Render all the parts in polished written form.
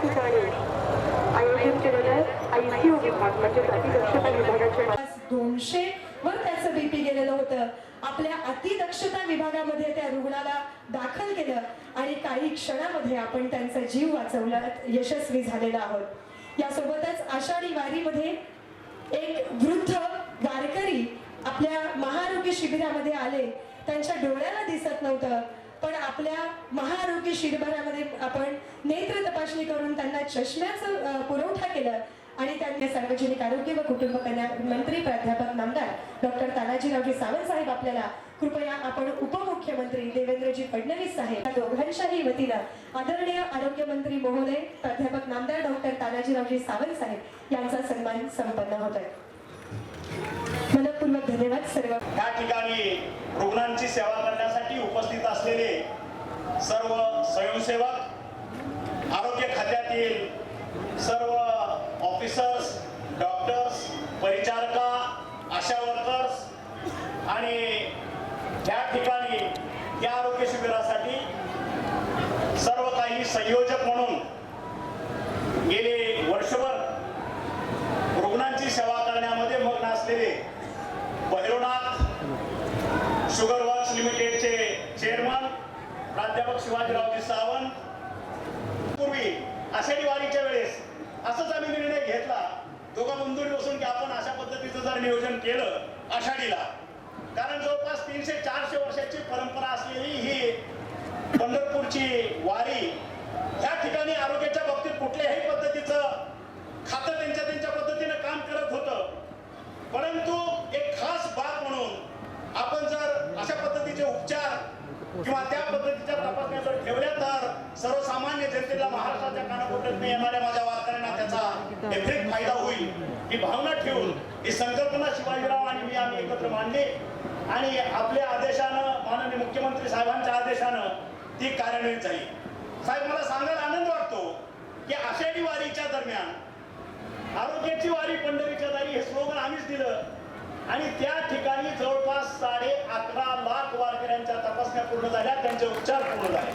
ठिकाणी आयोजित केलेलं ICU विभाग म्हणजे अतिदक्षता विभागाचे 200 वर त्याचं बीपी गेलेलं होतं. आपल्या अतिदक्षता विभागामध्ये त्या रुग्णाला दाखल केलं आणि काही क्षणामध्ये आपण त्यांचा जीव वाचवला, यशस्वी झालेला आहोत. यासोबतच आषाढी वारीमध्ये एक वृद्ध वारकरी आपल्या महाआरोग्य शिबिरामध्ये आले. त्यांच्या डोळ्याला दिसत नव्हतं, पण आपल्या महाआरोग्य शिबिरामध्ये आपण नेत्र तपासणी करून त्यांना चष्म्याचा पुरवठा केला आणि त्यांनी सार्वजनिक आरोग्य व कुटुंब कल्याण मंत्री प्राध्यापक नामदार डॉक्टर तानाजीरावजी सावंत साहेब आपल्याला कृपया आपण उपमुख्यमंत्री देवेंद्रजी फडणवीस साहेब या दोघांच्याही वतीनं आदरणीय आरोग्य मंत्री महोदय प्राध्यापक नामदार डॉक्टर तानाजीरावजी सावंत साहेब यांचा सन्मान संपन्न होत आहे. मनपूर्वक धन्यवाद सर्व. या ठिकाणी रुग्णांची सेवा करण्यासाठी उपस्थित असलेले सर्व स्वयंसेवक, आरोग्य खात्यातील सर्व ऑफिसर्स, डॉक्टर्स, परिचारिका, आशा वर्कर्स आणि या ठिकाणी या आरोग्य शिबिरासाठी सर्व काही संयोजक म्हणून गेले वर्षभर रुग्णांची सेवा करण्यामध्ये मग्न असलेले भैरवनाथ शुगर वर्क्स लिमिटेडचे चेअरमन प्राध्यापक शिवाजीरावजी सावंत. पूर्वी आषाढी वारीच्या वेळेस असंच आम्ही निर्णय घेतला दोघा बंधूंनी बसून की आपण अशा पद्धतीचं जर नियोजन केलं आषाढीला, कारण जवळपास 300-400 वर्षाची परंपरा असलेली ही पंढरपूरची वारी या ठिकाणी आरोग्याच्या बाबतीत कुठल्याही पद्धतीचं खातं त्यांच्या पद्धतीनं काम करत होतं. परंतु एक खास बाब म्हणून आपण जर अशा पद्धतीचे उपचार किंवा त्या पद्धतीच्या तपासण्या जर ठेवल्या तर सर्वसामान्य जनतेला, महाराष्ट्राच्या कानाकोपऱ्यात येणाऱ्या माझ्या वारकऱ्यांना त्याचा एकत्रित फायदा होईल ही भावना ठेवून ही संकल्पना शिवाजीराव आणि मी आम्ही एकत्र मांडली आणि आपल्या आदेशानं, माननीय मुख्यमंत्री साहेबांच्या आदेशानं ती कार्यान्वित झाली. साहेब, मला सांगायला आनंद वाटतो की आषाढी वारीच्या दरम्यान आरोग्याची वारी पंढरीच्या दारी हे स्लोगन आम्हीच दिलं आणि त्या ठिकाणी जवळपास 11.5 लाख वारकऱ्यांच्या तपासण्या पूर्ण झाल्या, त्यांचे उपचार पूर्ण झाले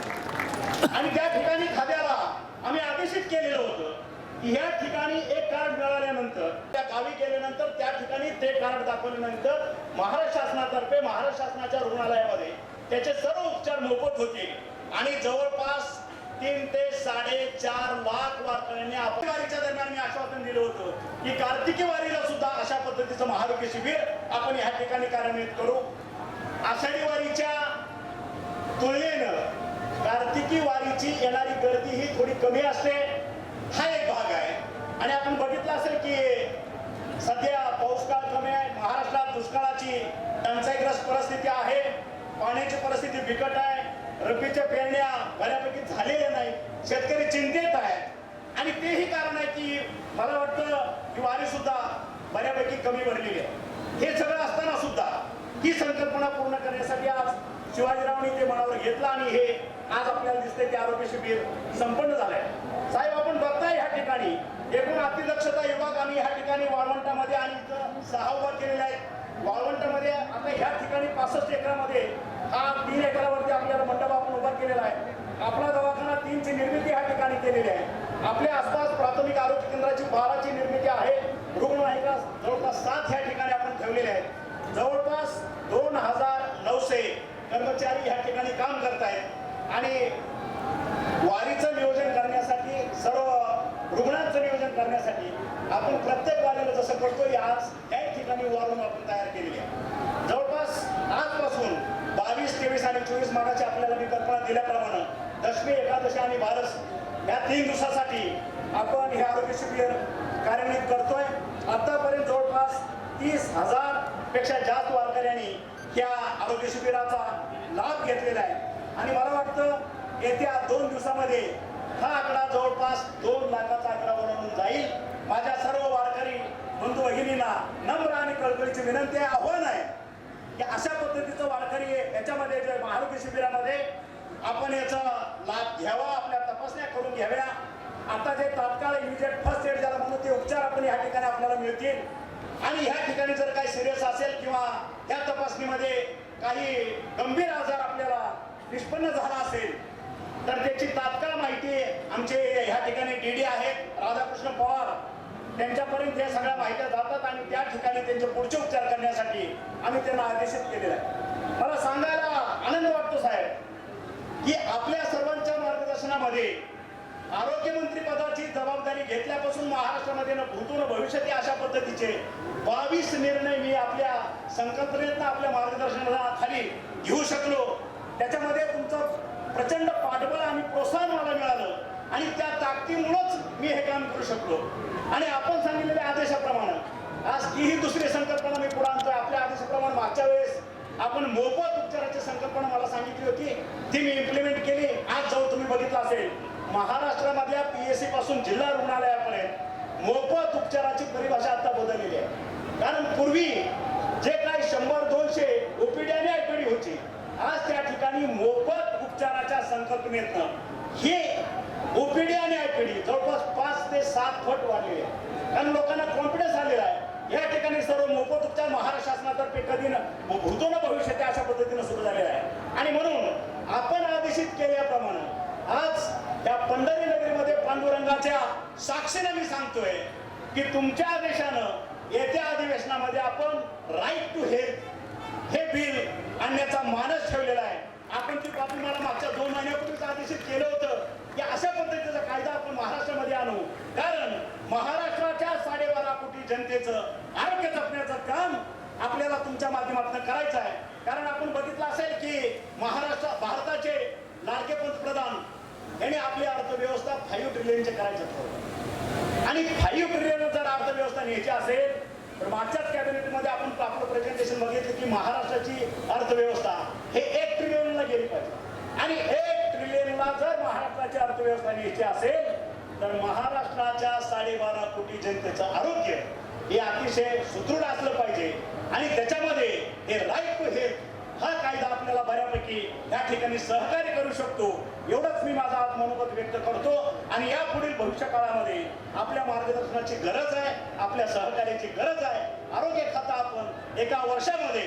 आणि त्या ठिकाणी खाद्याला आम्ही आदेशित केलेलं होतं की या ठिकाणी एक कार्ड मिळाल्यानंतर, त्या गावी गेल्यानंतर त्या ठिकाणी ते कार्ड दाखवल्यानंतर महाराष्ट्र शासनातर्फे महाराष्ट्र शासनाच्या रुग्णालयामध्ये त्याचे सर्व उपचार मोफत होतील आणि जवळपास 3 ते 4.5 लाख वारकऱ्यांनी आपण वारीच्या दरम्यान मी आश्वासन दिलं होतं की कार्तिकी वारीला सुद्धा अशा पद्धतीचं महाआरोग्य शिबिर आपण या ठिकाणी कार्यान्वित करू. आषाढी वारीच्या तुलनेनं कार्तिकी वारीची येणारी गर्दी ही थोडी कमी असते, हा एक भाग आहे. आणि आपण बघितलं असेल की सध्या पाऊस काळ कमी आहे, महाराष्ट्रात दुष्काळाची टंचाईग्रस्त परिस्थिती आहे, पाण्याची परिस्थिती बिकट आहे, रब्बीच्या पेरण्या बऱ्यापैकी झालेल्या नाही, शेतकरी चिंतेत आहेत आणि तेही कारण आहे की मला वाटतं की वारी सुद्धा बऱ्यापैकी कमी भरलेली आहे. हे सगळं असताना सुद्धा ही संकल्पना पूर्ण करण्यासाठी आज शिवाजीरावांनी ते मनावर घेतलं आणि हे आज आपल्याला दिसतंय की आरोग्य शिबिर संपन्न झालंय. साहेब, आपण बघताय ह्या ठिकाणी एकूण अतिदक्षता विभाग आम्ही ह्या ठिकाणी वाळवंटामध्ये आणि 6 उभा केलेला आहे. वाळवंटामध्ये आता ह्या ठिकाणी 65 एकरामध्ये हा 3 एकरावरती आपल्याला मंडप आपण उभा केलेला आहे. आपला दवाखाना 3ची निर्मिती ह्या ठिकाणी केलेली आहे. आपल्या आसपास प्राथमिक आरोग्य केंद्राची 12ची निर्मिती आहे. रुग्णवाहिका जवळपास 7 ह्या ठिकाणी आपण ठेवलेले आहेत. जवळपास 2900 कर्मचारी ह्या ठिकाणी काम करत आहेत आणि वारीचं नियोजन करण्यासाठी, सर्व रुग्णांचं नियोजन करण्यासाठी आपण प्रत्येक वारीला जसं करतोय आज त्या ठिकाणी वॉर आपण तयार केलेली आहे. जवळपास आजपासून 22, 23 आणि 24 मार्चाची आपल्याला मी कल्पना दिल्याप्रमाणे दशमी, एकादशी आणि बारस या 3 दिवसासाठी आपण हे आरोग्य शिबिर कार्यान्वित करतोय. आतापर्यंत जवळपास 30,000 पेक्षा जास्त वारकऱ्यांनी या आरोग्य शिबिराचा लाभ घेतलेला आहे आणि मला वाटतं येत्या 2 दिवसामध्ये हा आकडा जवळपास 2 लाखाचा आकडा बनवून जाईल. माझ्या सर्व वारकरी बंधू भगिनींना नम्र आणि कळकळीची विनंती आहे, आव्हान आहे की अशा पद्धतीचं वारकरी याच्यामध्ये जे आरोग्य शिबिरामध्ये आपण याचा लाभ घ्यावा, आपल्या तपासण्या करून घ्याव्या. आता जे तात्काळ इमिजिएट फर्स्ट एड ज्याला म्हणून ते उपचार आपण या ठिकाणी आपल्याला मिळतील आणि ह्या ठिकाणी जर काही सिरियस असेल किंवा त्या तपासणीमध्ये काही गंभीर आजार आपल्याला निष्पन्न झाला असेल तर त्याची तात्काळ माहिती आमचे ह्या ठिकाणी डीडी आहेत राधाकृष्ण पवार त्यांच्यापर्यंत या सगळ्या माहित्या जातात आणि त्या ठिकाणी त्यांचे पुढचे उपचार करण्यासाठी आम्ही त्यांना आदेशित केलेलं आहे. मला सांगायला आनंद वाटतो साहेब की आपल्या सर्वांच्या मार्गदर्शनामध्ये आरोग्यमंत्री पदाची जबाबदारी घेतल्यापासून महाराष्ट्रामध्ये न भूतो न भविष्यात अशा पद्धतीचे 22 निर्णय मी आपल्या संकल्पनेतनं आपल्या मार्गदर्शनाखाली घेऊ शकलो. त्याच्यामध्ये तुमचं प्रचंड पाठबळ आणि प्रोत्साहन मला मिळालं आणि त्या ताकदीमुळेच मी हे काम करू शकलो. आणि आपण सांगितलेल्या आदेशाप्रमाणे आज ही दुसरी संकल्पना मी पुढे आणतोय. आपल्या आदेशाप्रमाणे मागच्या वेळेस आपण मोफत उपचाराची संकल्पना मला सांगितली होती, ती मी इम्प्लिमेंट केली. आज जाऊ तुम्ही बघितलं असेल महाराष्ट्रामधल्या PSC पासून जिल्हा रुग्णालयापर्यंत मोफत उपचाराची परिभाषा आता बदललेली आहे. कारण पूर्वी जे काही 100-200 OPD आणि IPD होती, आज त्या ठिकाणी मोफत उपचाराच्या संकल्पनेतनं हे OPD आणि IPD जवळपास 5 ते 7 पट वाढलेले आहे. कारण लोकांना कॉन्फिडन्स आलेला आहे. या ठिकाणी सर्व मोफत उपचार महाराष्ट्र शासनातर्फे कधी भूतो न भविष्यात अशा पद्धतीने सुरू झालेला आहे. आणि म्हणून आपण आदेशित केल्याप्रमाणे आज त्या पंढरी नगरीमध्ये पांडुरंगाच्या साक्षीने मी सांगतोय की तुमच्या आदेशानं येत्या अधिवेशनामध्ये आपण राईट टू हेल्थ हे बिल आणण्याचा मानस ठेवलेला आहे. आपण ती कॉपी मला मागच्या 2 महिन्यापूर्वीच आदेशित केलं होतं की अशा पद्धतीचा कायदा आपण महाराष्ट्रामध्ये आणू. कारण महाराष्ट्राच्या 12.5 कोटी जनतेचं आरोग्य जपण्याचं काम आपल्याला तुमच्या माध्यमातून करायचं आहे. कारण आपण बघितलं असेल की भारताचे लाडके पंतप्रधान यांनी आपली अर्थव्यवस्था 5 ट्रिलियनचे करायचं ठरवलं. आणि 5 ट्रिलियन जर अर्थव्यवस्था न्यायची असेल तर मागच्याच कॅबिनेटमध्ये आपण आपलं प्रेझेंटेशन बघितलं की महाराष्ट्राची अर्थव्यवस्था हे 1 ट्रिलियनला गेली पाहिजे. आणि 1 ट्रिलियनला जर महाराष्ट्राची अर्थव्यवस्था न्यायची असेल तर महाराष्ट्राच्या 12.5 कोटी जनतेचं आरोग्य हे अतिशय सुदृढ असलं पाहिजे. आणि त्याच्यामध्ये हे राईट टू हेल्थ हा कायदा आपल्याला बऱ्यापैकी या ठिकाणी सहकार्य करू शकतो. एवढंच मी माझा आज मनोगत व्यक्त करतो. आणि या पुढील भविष्य काळामध्ये आपल्या मार्गदर्शनाची गरज आहे, आपल्या सहकार्याची गरज आहे. आरोग्य खातं आपण एका वर्षामध्ये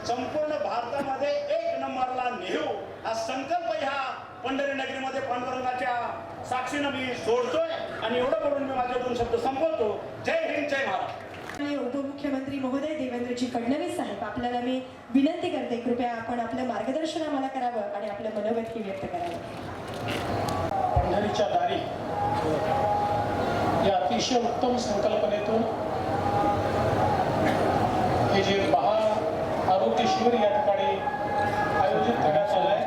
संपूर्ण भारतामध्ये 1 नंबरला नेऊ हा संकल्प ह्या पंढरी नगरीमध्ये पांडुरंगाच्या साक्षीनं मी सोडतोय. आणि एवढं बोलून मी माझे 2 शब्द संपवतो. जय हिंद, जय महाराष्ट्र. उपमुख्यमंत्री महोदय देवेंद्रजी फडणवीस साहेब, आपल्याला मी विनंती करते कृपया आपण आपलं मार्गदर्शन आम्हाला करावं आणि आपलं मनोगतही व्यक्त करावं. पंढरीच्या दारी या अतिशय उत्तम संकल्पनेतून हे जे आरोग्य शिबिर या ठिकाणी आयोजित करण्यात आलं आहे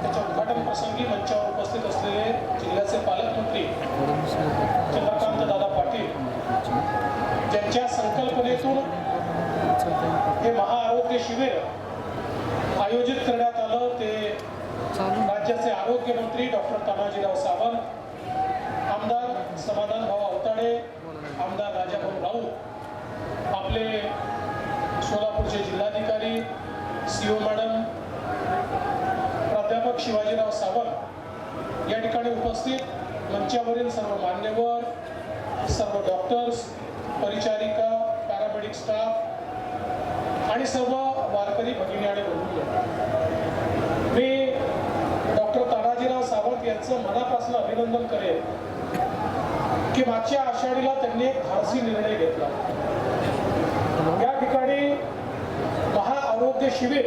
त्याच्या उद्घाटन प्रसंगी मंचावर उपस्थित असलेले जिल्ह्याचे पालकमंत्री चंद्रकांत दादा पाटील ज्यांच्या संकल्पनेतून हे महाआरोग्य शिबिर आयोजित करण्यात आलं ते राज्याचे आरोग्य मंत्री डॉक्टर तानाजीराव सावंत, आमदार समाधान भाऊ अवताडे, आमदार राजाभाऊ राऊत, आपले सोलापूरचे जिल्हाधिकारी CO मॅडम, प्राध्यापक शिवाजीराव सावंत या ठिकाणी उपस्थित, मंचावरील सर्व मान्यवर, सर्व डॉक्टर्स, परिचारिका, पॅरामेडिक स्टाफ आणि सर्व वारकरी भगिनी आणि बंधू. मी डॉक्टर तानाजीराव सावंत यांचं मनापासून अभिनंदन करेन की मागच्या आषाढीला त्यांनी एक धाडसी निर्णय घेतला. या ठिकाणी महाआरोग्य शिबिर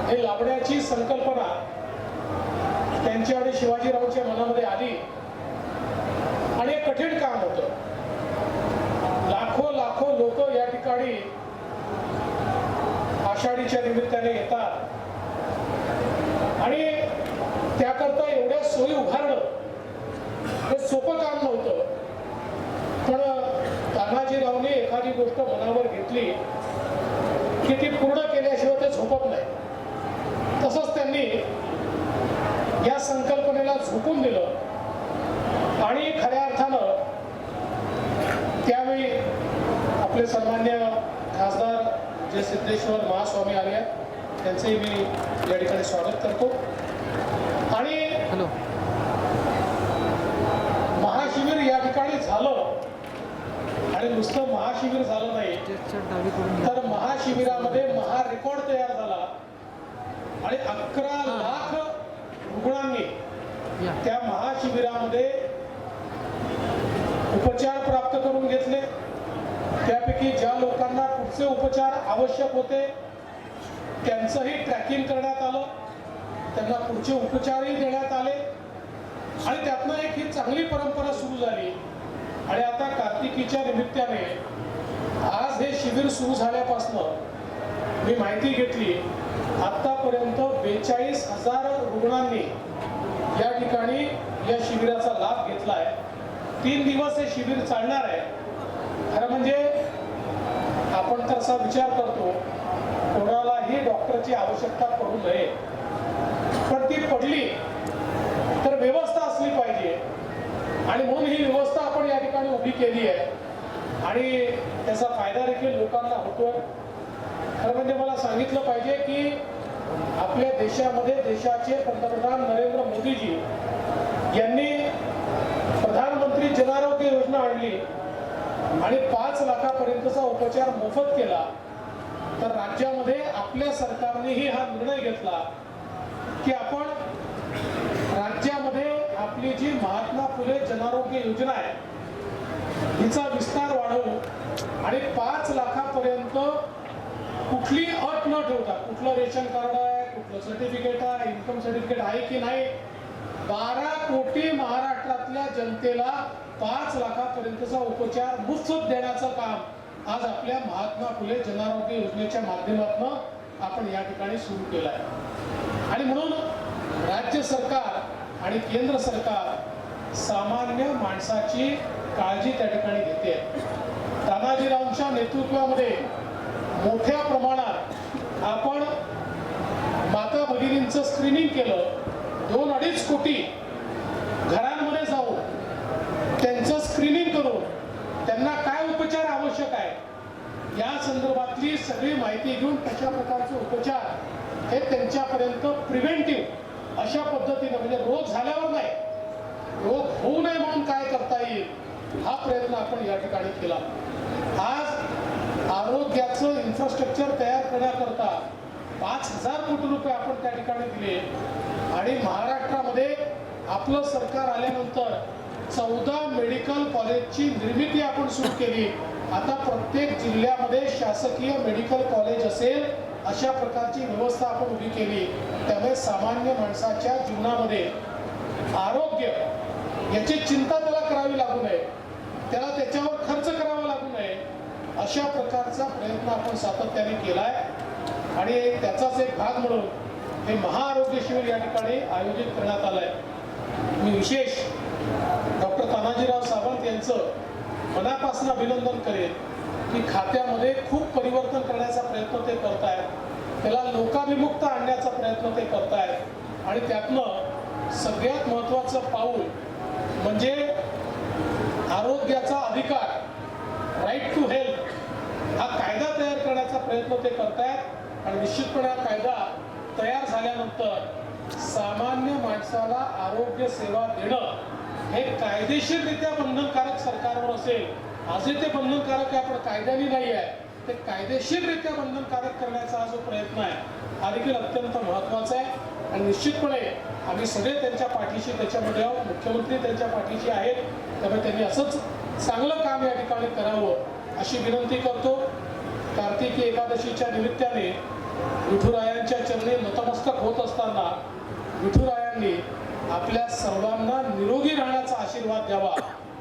हे लाभण्याची संकल्पना त्यांच्या आणि शिवाजीरावच्या मनामध्ये आली आणि एक कठीण काम होतं. लाखो लोक या ठिकाणी आषाढीच्या निमित्ताने येतात आणि त्याकरता एवढ्या सोयी उभारणं हे सोपं काम नव्हतं. पण तानाजीरावने एखादी गोष्ट मनावर घेतली की ती पूर्ण केल्याशिवाय ते झोपत नाही. तसंच त्यांनी या संकल्पनेला झोकून दिलं आणि खऱ्या अर्थानं त्यावेळी आपले सन्मान्य खासदार जे सिद्धेश्वर महास्वामी आले आहेत त्यांचेही मी या ठिकाणी स्वागत करतो. आणि महाशिबिर या ठिकाणी झालं आणि नुसतं महाशिबिर झालं नाही तर महाशिबिरामध्ये महारेकॉर्ड तयार झाला आणि 11 लाख त्या महाशिबिरामध्ये उपचार प्राप्त करून घेतले. त्यापैकी ज्या लोकांना पुढचे उपचार आवश्यक होते त्यांचंही ट्रॅकिंग करण्यात आलं, त्यांना पुढचे उपचारही देण्यात आले आणि त्यातनं एक ही चांगली परंपरा सुरू झाली. आणि आता कार्तिकीच्या निमित्ताने आज हे शिबिर सुरू झाल्यापासून मी माहिती घेतली, आतापर्यंत 42,000 रुग्णांनी या ठिकाणी या शिबिराचा लाभ घेतला आहे. 3 दिवस हे शिबिर चालणार आहे. खरं म्हणजे आपण तर असा विचार करतो कोणालाही डॉक्टरची आवश्यकता पडू नये, पण ती पडली तर व्यवस्था असली पाहिजे आणि म्हणून ही व्यवस्था आपण या ठिकाणी उभी केली आहे आणि त्याचा फायदा देखील लोकांना होतोय. खरं म्हणजे मला सांगितलं पाहिजे की आपल्या देशामध्ये देशाचे पंतप्रधान नरेंद्र मोदीजी यांनी प्रधानमंत्री जन आरोग्य योजना आणली आणि 5 लाखापर्यंतचा उपचार मोफत केला. तर राज्यामध्ये आपल्या सरकारनेही हा निर्णय घेतला की आपण राज्यामध्ये आपली जी महात्मा फुले जन आरोग्य योजना आहे हिचा विस्तार वाढवू आणि 5 लाखापर्यंत कुठली अट न ठेवता, कुठलं रेशन कार्ड आहे, कुठलं सर्टिफिकेट आहे, इन्कम सर्टिफिकेट आहे की नाही, 12 कोटी महाराष्ट्रातल्या जनतेला 5 लाखापर्यंतचा उपचार मोफत देण्याचं काम आज आपल्या महात्मा फुले जन आरोग्य योजनेच्या माध्यमातून आपण या ठिकाणी सुरू केलं आहे. आणि म्हणून राज्य सरकार आणि केंद्र सरकार सामान्य माणसाची काळजी त्या ठिकाणी घेते. तानाजीरावांच्या नेतृत्वामध्ये मोठ्या प्रमाणात आपण माता भगिनींचं स्क्रीनिंग केलं. 2-2.5 कोटी घरांमध्ये जाऊन त्यांचं स्क्रीनिंग करून त्यांना काय उपचार आवश्यक आहे या संदर्भातली सगळी माहिती घेऊन कशा प्रकारचे उपचार हे त्यांच्यापर्यंत प्रिव्हेंटिव्ह अशा पद्धतीने, म्हणजे रोग झाल्यावर नाही, रोग होऊ नये म्हणून काय करता येईल हा प्रयत्न आपण या ठिकाणी केला. आज आरोग्याचं इन्फ्रास्ट्रक्चर तयार करण्याकरता 5,000 कोटी रुपये आपण त्या ठिकाणी दिले आणि महाराष्ट्रामध्ये आपलं सरकार आल्यानंतर 14 मेडिकल कॉलेजची निर्मिती आपण सुरू केली. आता प्रत्येक जिल्ह्यामध्ये शासकीय मेडिकल कॉलेज असेल अशा प्रकारची व्यवस्था आपण उभी केली. त्यामुळे सामान्य माणसाच्या जीवनामध्ये आरोग्य याची चिंता त्याला करावी लागू नये, त्याला त्याच्यावर खर्च करावा लागू नये अशा प्रकारचा प्रयत्न आपण सातत्याने केलाय. आणि त्याचाच एक भाग म्हणून हे महाआरोग्य शिबिर या ठिकाणी आयोजित करण्यात आलंय. मी विशेष डॉक्टर तानाजीराव सावंत यांचं मनापासून अभिनंदन करेन की खात्यामध्ये खूप परिवर्तन करण्याचा प्रयत्न ते करतायत, त्याला लोकाभिमुखता आणण्याचा प्रयत्न ते करतायत आणि त्यातनं सगळ्यात महत्त्वाचं पाऊल म्हणजे आरोग्याचा अधिकार, राईट टू हेल्थ हा कायदा तयार करण्याचा प्रयत्न ते करतायत. आणि निश्चितपणे हा कायदा तयार झाल्यानंतर सामान्य माणसाला आरोग्य सेवा देणं हे कायदेशीररित्या बंधनकारक सरकारवर असेल. आजही ते बंधनकारक आहे पण कायद्याने नाही आहे, ते कायदेशीररित्या बंधनकारक करण्याचा हा जो प्रयत्न आहे हा देखील अत्यंत महत्त्वाचा आहे. आणि निश्चितपणे आम्ही सगळे त्यांच्या पाठीशी त्याच्यामध्ये आहोत. मुख्यमंत्री त्यांच्या पाठीशी आहेत, त्यामुळे त्यांनी असंच चांगलं काम या ठिकाणी करावं अशी विनंती करतो. कार्तिकी एकादशीच्या निमित्ताने विठुरायांच्या चरणी नतमस्तक होत असताना विठुरायांनी आपल्या सर्वांना निरोगी राहण्याचा आशीर्वाद द्यावा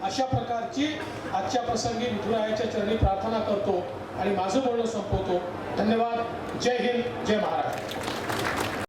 अशा प्रकारची आजच्या प्रसंगी विठुरायाच्या चरणी प्रार्थना करतो आणि माझं बोलणं संपवतो. धन्यवाद. जय हिंद, जय महाराष्ट्र.